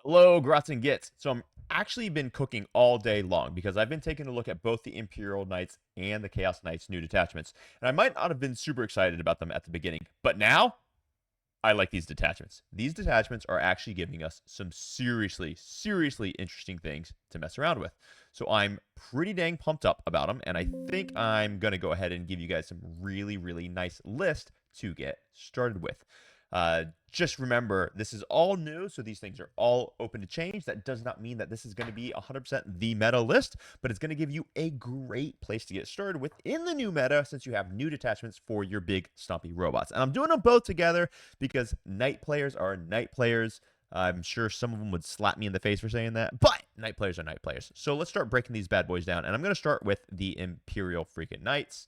Hello, Grots and Gits. So I'm actually been cooking all day long because I've been taking a look at both the Imperial Knights and the Chaos Knights new detachments. And I might not have been super excited about them at the beginning, but now I like these detachments. These detachments are actually giving us some seriously interesting things to mess around with. So I'm pretty dang pumped up about them, and I think I'm going to go ahead and give you guys some really nice list to get started with. Just remember, this is all new, so these things are all open to change. That does not mean that this is going to be 100% the meta list, but it's going to give you a great place to get started within the new meta since you have new detachments for your big stompy robots. And I'm doing them both together because knight players are knight players. I'm sure some of them would slap me in the face for saying that, but knight players are knight players. So let's start breaking these bad boys down. And I'm going to start with the Imperial freaking Knights.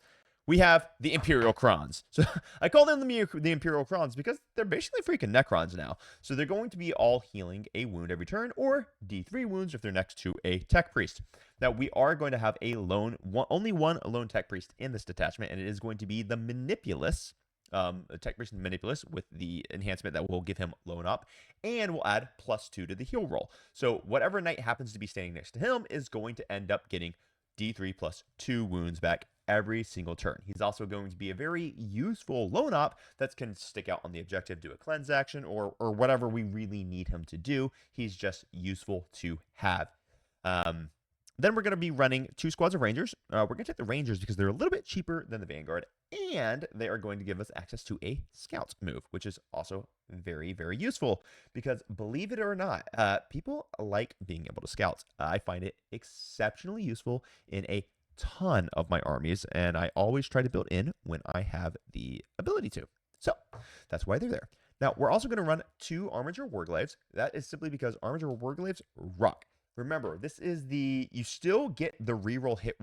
We have the Imperial Crons. So I call them the Imperial Crons because they're basically freaking Necrons now. So they're going to be all healing a wound every turn, or D3 wounds if they're next to a Tech Priest. Now, we are going to have only one lone Tech Priest in this detachment, and it is going to be the Manipulus. The Tech Priest Manipulus with the enhancement that will give him lone up, and will add +2 to the heal roll. So whatever knight happens to be standing next to him is going to end up getting D3 +2 wounds back every single turn. He's also going to be a very useful lone op that can stick out on the objective, do a cleanse action, or whatever we really need him to do. He's just useful to have. Then we're going to be running 2 squads of Rangers. We're going to take the Rangers because they're a little bit cheaper than the Vanguard, and they are going to give us access to a Scout move, which is also very useful because, believe it or not, people like being able to scout. I find it exceptionally useful in a ton of my armies, and I always try to build in when I have the ability to. So that's why they're there. Now, we're also going to run 2 Armiger Warglaives. That is simply because Armiger Warglaives rock. Remember, this is you still get the reroll hit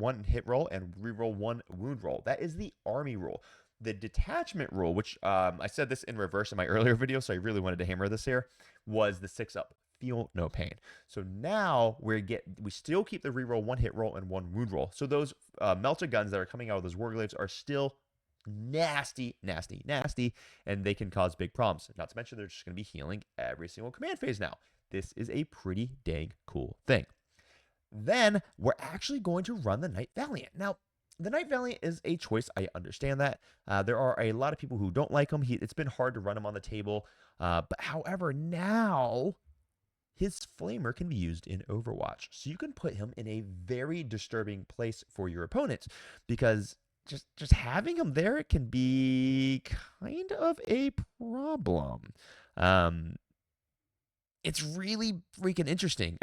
roll and reroll 1 wound roll. That is the army rule. The detachment rule, which I said this in reverse in my earlier video, so I really wanted to hammer this here, was the 6-up. Feel no pain. So now we still keep the reroll 1 hit roll and 1 wound roll. So those melta guns that are coming out of those warglaives are still nasty, and they can cause big problems. Not to mention they're just going to be healing every single command phase now. This is a pretty dang cool thing. Then we're actually going to run the Knight Valiant. Now, the Knight Valiant is a choice. I understand that. There are a lot of people who don't like him. It's been hard to run him on the table. But however, now his Flamer can be used in Overwatch. So you can put him in a very disturbing place for your opponent because just having him there can be kind of a problem. It's really freaking interesting.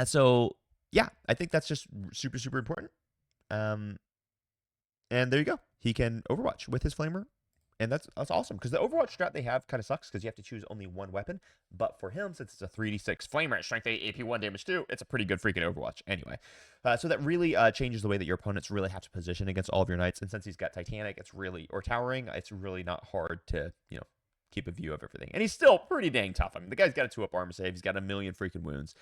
So yeah, I think that's just super important. And there you go. He can Overwatch with his Flamer, and that's awesome because the Overwatch strat they have kind of sucks because you have to choose only one weapon. But for him, since it's a 3d6 Flamer, strength 8, AP 1, damage 2, it's a pretty good freaking Overwatch anyway. So that really changes the way that your opponents really have to position against all of your knights. And since he's got Titanic, or Towering, it's really not hard to keep a view of everything. And he's still pretty dang tough. I mean, the guy's got a 2-up armor save. He's got a million freaking wounds.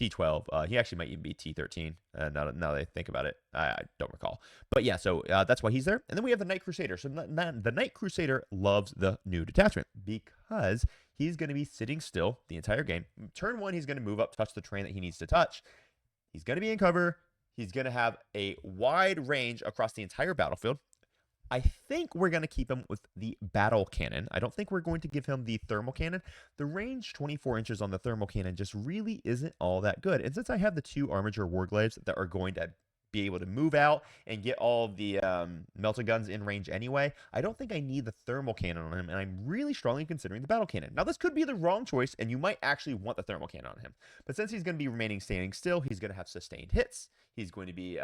T12. He actually might even be T13. Now that I think about it, I don't recall. But yeah, so that's why he's there. And then we have the Knight Crusader. So the Knight Crusader loves the new detachment because he's going to be sitting still the entire game. Turn 1, he's going to move up, touch the terrain that he needs to touch. He's going to be in cover. He's going to have a wide range across the entire battlefield. I think we're going to keep him with the battle cannon. I don't think we're going to give him the thermal cannon. The range 24 inches on the thermal cannon just really isn't all that good. And since I have the 2 Armiger Warglaives that are going to be able to move out and get all the melta guns in range anyway, I don't think I need the thermal cannon on him, and I'm really strongly considering the battle cannon. Now, this could be the wrong choice, and you might actually want the thermal cannon on him. But since he's going to be remaining standing still, he's going to have sustained hits. He's going to be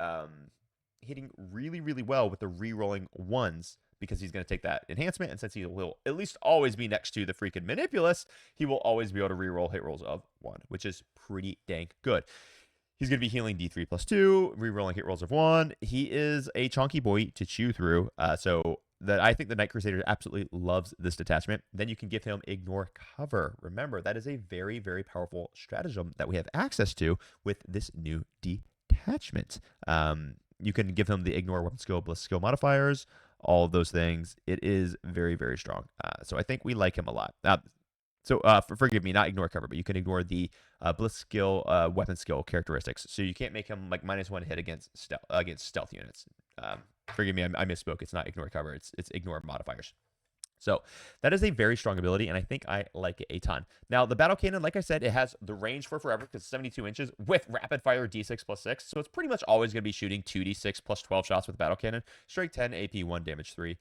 hitting really well with the re-rolling 1s because he's going to take that enhancement, and since he will at least always be next to the freaking Manipulus, he will always be able to re-roll hit rolls of 1, which is pretty dang good. He's going to be healing D3 +2, re-rolling hit rolls of 1. He is a chunky boy to chew through, so that I think the Knight Crusader absolutely loves this detachment. Then you can give him Ignore Cover. Remember, that is a very powerful stratagem that we have access to with this new detachment. You can give him the Ignore Weapon Skill, Bliss Skill modifiers, all of those things. It is very strong. So I think we like him a lot. So forgive me, not ignore cover, but you can ignore the bliss skill, weapon skill characteristics. So you can't make him like -1 hit against stealth units. Forgive me, I misspoke. It's not ignore cover. It's ignore modifiers. So that is a very strong ability, and I think I like it a ton. Now, the battle cannon, like I said, it has the range for forever because it's 72 inches with rapid fire d6 plus 6. So it's pretty much always going to be shooting 2d6 plus 12 shots with battle cannon. Strike 10, AP 1, damage 3.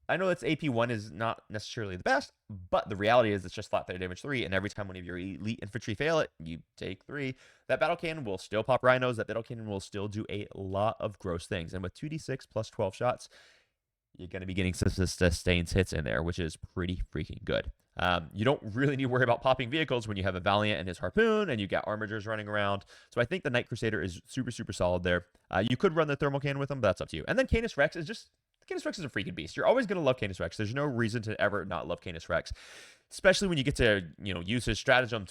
I know it's AP 1 is not necessarily the best, but the reality is it's just flat damage 3, and every time one of your elite infantry fail it, you take 3. That battle cannon will still pop rhinos. That battle cannon will still do a lot of gross things. And with 2d6 plus 12 shots, you're going to be getting sustained hits in there, which is pretty freaking good. You don't really need to worry about popping vehicles when you have a Valiant and his Harpoon and you got Armigers running around. So I think the Knight Crusader is super, super solid there. You could run the Thermal Cannon with him, but that's up to you. And then Canis Rex is just... Canis Rex is a freaking beast. You're always going to love Canis Rex. There's no reason to ever not love Canis Rex, especially when you get to use his stratagem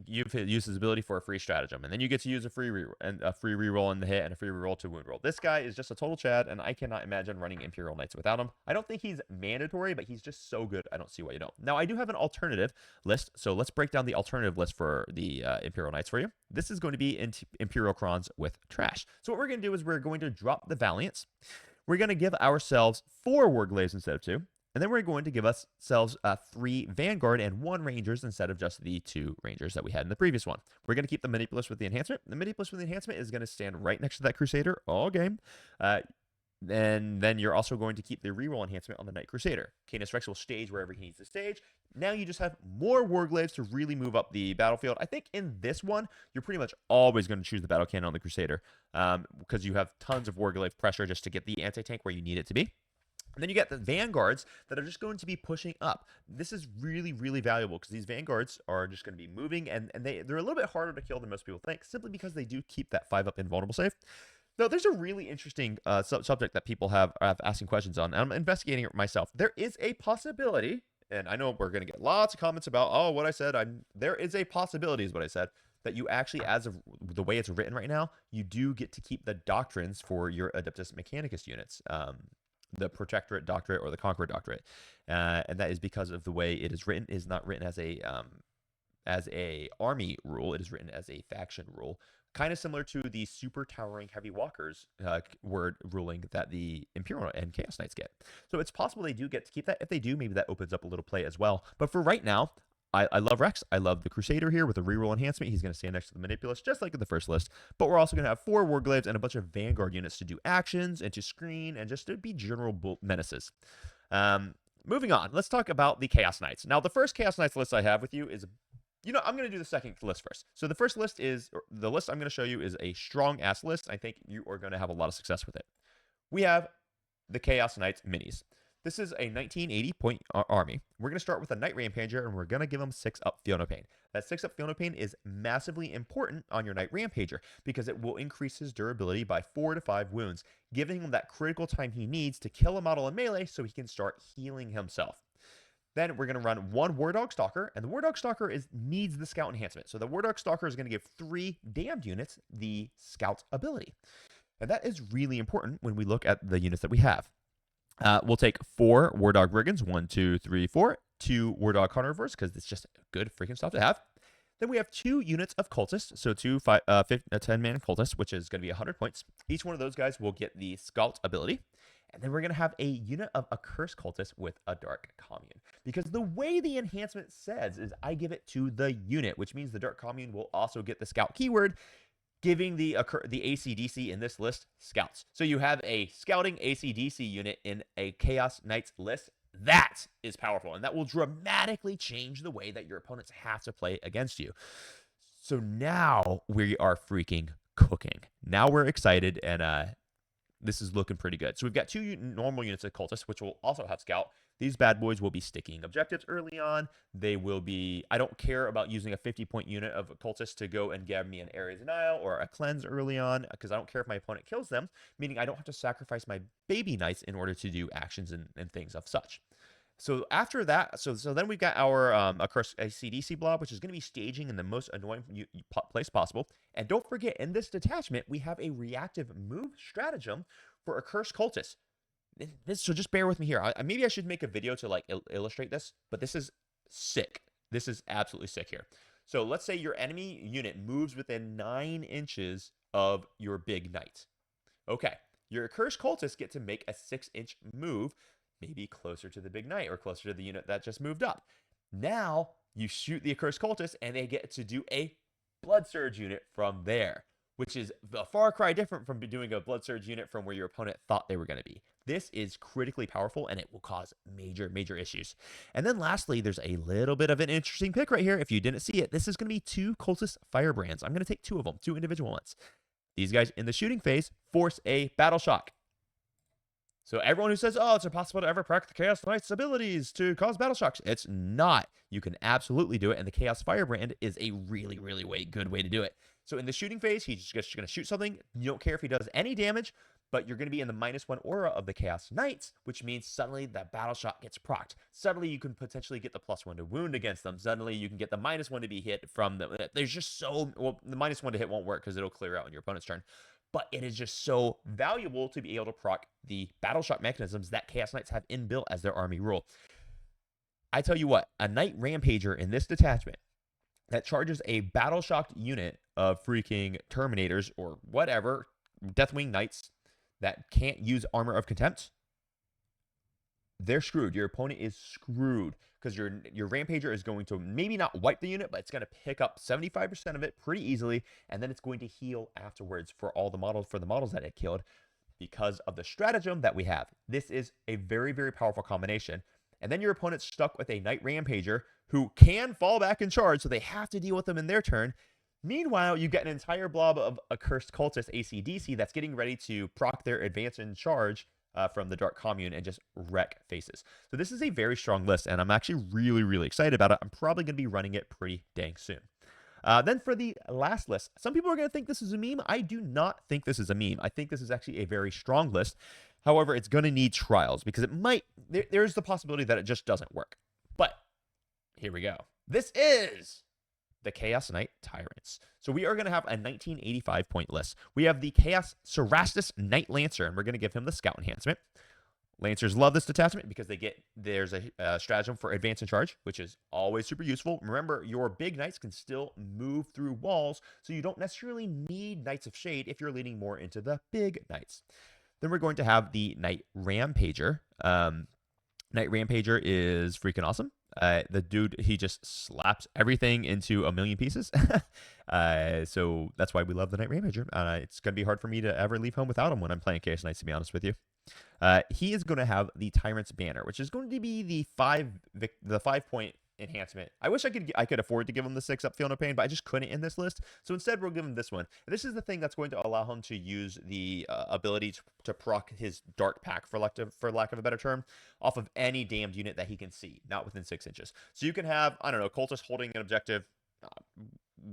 use his ability for a free stratagem, and then you get to use a free reroll in the hit and a free reroll to wound roll. This guy is just a total Chad, and I cannot imagine running Imperial Knights without him. I don't think he's mandatory, but he's just so good. I don't see why you don't. Now I do have an alternative list, so let's break down the alternative list for the Imperial Knights for you. This is going to be Imperial Crons with trash. So what we're going to do is we're going to drop the Valiants. We're going to give ourselves 4 Warglaives instead of 2. And then we're going to give ourselves 3 Vanguard and 1 Rangers instead of just the 2 Rangers that we had in the previous one. We're going to keep the Manipulus with the enhancement. The Manipulus with the enhancement is going to stand right next to that Crusader all game. And then you're also going to keep the reroll enhancement on the Knight Crusader. Canis Rex will stage wherever he needs to stage. Now you just have more Warglaives to really move up the battlefield. I think in this one, you're pretty much always going to choose the battle cannon on the Crusader because you have tons of Warglaive pressure just to get the anti-tank where you need it to be. And then you get the Vanguards that are just going to be pushing up. This is really, really valuable because these Vanguards are just going to be moving, and they're a little bit harder to kill than most people think, simply because they do keep that 5-up invulnerable save. Now, there's a really interesting subject that people have asking questions on, and I'm investigating it myself. There is a possibility, and I know we're going to get lots of comments about, oh, what I said. There is a possibility, is what I said, that you actually, as of the way it's written right now, you do get to keep the doctrines for your Adeptus Mechanicus units. The Protectorate Doctorate or the Conqueror Doctorate, and that is because of the way it is written. It is not written as a army rule. It is written as a faction rule, kind of similar to the super towering heavy walkers word ruling that the Imperial and Chaos Knights get. So it's possible they do get to keep that. If they do, maybe that opens up a little play as well. But for right now, I love Rex. I love the Crusader here with a reroll enhancement. He's going to stand next to the Manipulus, just like in the first list. But we're also going to have 4 Warglaives and a bunch of Vanguard units to do actions and to screen and just to be general menaces. Moving on, let's talk about the Chaos Knights. Now, the first Chaos Knights list I have with you is, I'm going to do the second list first. So the first list the list I'm going to show you is a strong-ass list. I think you are going to have a lot of success with it. We have the Chaos Knights minis. This is a 1980-point army. We're going to start with a Knight Rampager, and we're going to give them 6-up Feel No Pain. That 6-up Feel No Pain is massively important on your Knight Rampager because it will increase his durability by 4 to 5 wounds, giving him that critical time he needs to kill a model in melee so he can start healing himself. Then we're going to run 1 War Dog Stalker, and the War Dog Stalker needs the Scout enhancement. So the War Dog Stalker is going to give 3 damned units the Scout ability. And that is really important when we look at the units that we have. We'll take 4 War Dog Brigands, 1, 2, 3, 4, 2 War Dog Carnivores, because it's just good freaking stuff to have. Then we have 2 units of Cultists, so 2 10-man Cultists, which is going to be 100 points. Each one of those guys will get the Scout ability. And then we're going to have a unit of Accursed Cultists with a Dark Commune. Because the way the enhancement says is I give it to the unit, which means the Dark Commune will also get the Scout keyword, giving the AC/DC in this list Scouts. So you have a scouting AC/DC unit in a Chaos Knights list. That is powerful, and that will dramatically change the way that your opponents have to play against you. So now we are freaking cooking. Now we're excited, and this is looking pretty good. So we've got 2 normal units of Cultists, which will also have Scout. These bad boys will be sticking objectives early on. They will be... I don't care about using a 50-point unit of Cultists to go and grab me an Ares Denial or a Cleanse early on, because I don't care if my opponent kills them, meaning I don't have to sacrifice my baby Knights in order to do actions and things of such. So after that, so then we've got our Accursed AC/DC blob, which is going to be staging in the most annoying place possible. And don't forget, in this detachment, we have a reactive move stratagem for Accursed Cultists. So just bear with me here. Maybe I should make a video to illustrate this, but this is sick. This is absolutely sick here. So let's say your enemy unit moves within 9 inches of your big knight. Okay, your accursed cultists get to make a 6-inch move, maybe closer to the big knight or closer to the unit that just moved up. Now you shoot the accursed cultist, and they get to do a blood surge unit from there, which is a far cry different from doing a blood surge unit from where your opponent thought they were going to be. This is critically powerful, and it will cause major issues. And then lastly, there's a little bit of an interesting pick right here. If you didn't see it, this is going to be 2 cultist firebrands. I'm going to take 2 of them, 2 individual ones. These guys in the shooting phase force a battle shock. So everyone who says, oh, it's impossible to ever proc the Chaos Knight's abilities to cause battle shocks, it's not. You can absolutely do it, and the Chaos Firebrand is a really good way to do it. So in the shooting phase, he's just going to shoot something. You don't care if he does any damage, but you're going to be in the -1 aura of the Chaos Knights, which means suddenly that battle shot gets procced. Suddenly you can potentially get the +1 to wound against them. Suddenly you can get the -1 to be hit from them. There's just so, well, the -1 to hit won't work because it'll clear out on your opponent's turn. But it is just so valuable to be able to proc the battle shock mechanisms that Chaos Knights have inbuilt as their army rule. I tell you what, a Knight Rampager in this detachment that charges a battle shocked unit of freaking Terminators or whatever, Deathwing Knights that can't use Armor of Contempt, they're screwed. Your opponent is screwed because your Rampager is going to maybe not wipe the unit, but it's going to pick up 75% of it pretty easily, and then it's going to heal afterwards for all the models, for the models that it killed, because of the stratagem that we have. This is a very powerful combination. And then your opponent's stuck with a Knight Rampager who can fall back and charge, so they have to deal with them in their turn. Meanwhile, you get an entire blob of Accursed Cultist ACDC that's getting ready to proc their advance and charge from the Dark Commune and just wreck faces. So this is a very strong list, and I'm actually really excited about it. I'm probably going to be running it pretty dang soon. Then for the last list, some people are going to think this is a meme. I do not think this is a meme. I think this is actually a very strong list. However, it's going to need trials because it might, there's the possibility that it just doesn't work. But here we go. This is the Chaos Knight Tyrants. So we are going to have a 1985 point list. We have the Chaos Cerastus Knight Lancer, and we're going to give him the Scout Enhancement. Lancers love this detachment because there's a stratagem for advance and charge, which is always super useful. Remember, your big knights can still move through walls, so you don't necessarily need Knights of Shade if you're leaning more into the big knights. Then we're going to have the Knight Rampager. Knight Rampager is freaking awesome. The dude, he just slaps everything into a million pieces. So that's why we love the Knight Rampager. It's going to be hard for me to ever leave home without him when I'm playing Chaos Knights, to be honest with you. He is going to have the Tyrant's Banner, which is going to be the 5-point enhancement. I wish I could afford to give him the 6-up Feel No Pain, but I just couldn't in this list. So instead, we'll give him this one. This is the thing that's going to allow him to use the ability to proc his Dark Pack, for lack of a better term, off of any damned unit that he can see, not within 6 inches. So you can have, I don't know, Cultist holding an objective,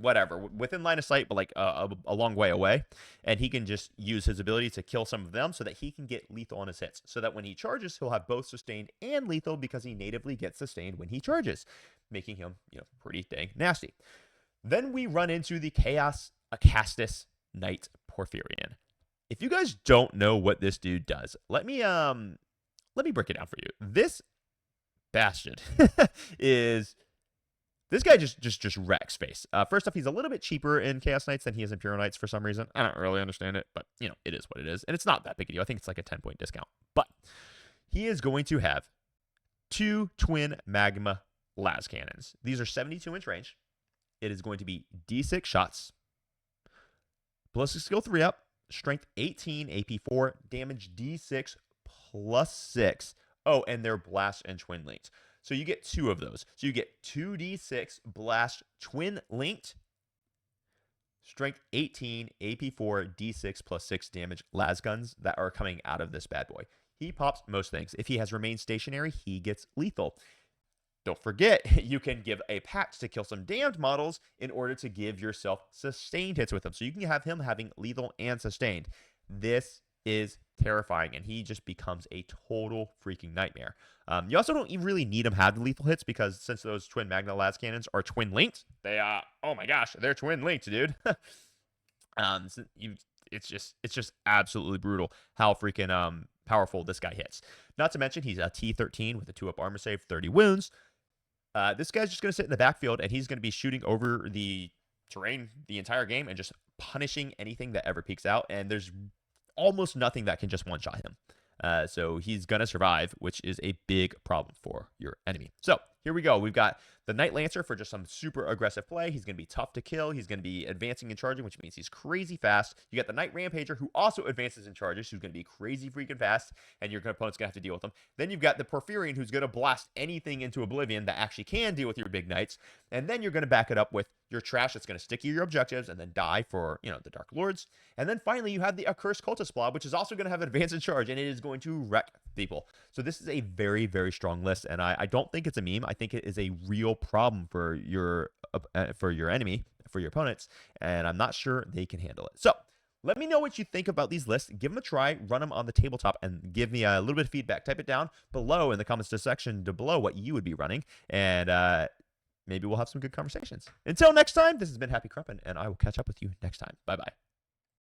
whatever, within line of sight, but like a long way away, and he can just use his ability to kill some of them so that he can get lethal on his hits, so that when he charges, he'll have both sustained and lethal because he natively gets sustained when he charges, making him, pretty dang nasty. Then we run into the Chaos Acastus Knight Porphyrion. If you guys don't know what this dude does, let me break it down for you. This bastard is... This guy just wrecks face. First off, he's a little bit cheaper in Chaos Knights than he is Imperial Knights for some reason. I don't really understand it, but, it is what it is. And it's not that big a deal. I think it's like a 10-point discount. But he is going to have 2 twin magma las cannons. These are 72-inch range. It is going to be D6 shots, ballistic skill 3-up, strength 18, AP 4, damage D6 plus 6. Oh, and they're blast and twin linked. So you get 2 of those. So you get 2d6 blast twin linked, strength 18, AP 4, d6 plus 6 damage las guns that are coming out of this bad boy. He pops most things. If he has remained stationary, he gets lethal. Don't forget, you can give a patch to kill some damned models in order to give yourself sustained hits with them. So you can have him having lethal and sustained. This is terrifying, and he just becomes a total freaking nightmare. You also don't even really need him have the lethal hits because since those twin magna las cannons are twin linked, they oh my gosh, they're twin linked, dude. So it's just absolutely brutal how freaking powerful this guy hits. Not to mention he's a T13 with a 2-up armor save, 30 wounds. This guy's just going to sit in the backfield, and he's going to be shooting over the terrain the entire game and just punishing anything that ever peeks out. And there's almost nothing that can just one-shot him. So he's going to survive, which is a big problem for your enemy. So here we go. We've got the Knight Lancer for just some super aggressive play. He's going to be tough to kill. He's going to be advancing and charging, which means he's crazy fast. You got the Knight Rampager, who also advances and charges, who's going to be crazy freaking fast, and your opponent's going to have to deal with him. Then you've got the Porphyrion, who's going to blast anything into oblivion that actually can deal with your big knights. And then you're going to back it up with your trash that's going to stick to your objectives and then die for, the Dark Lords. And then finally, you have the Accursed Cultist Blob, which is also going to have advance and charge, and it is going to wreck people. So this is a very, very strong list, and I don't think it's a meme. I think it is a real problem for your enemy, for your opponents, and I'm not sure they can handle it. So let me know what you think about these lists. Give them a try, run them on the tabletop, and give me a little bit of feedback. Type it down below in the comments section below what you would be running, and maybe we'll have some good conversations. Until next time, this has been Happy Crumpin', and I will catch up with you next time. Bye-bye.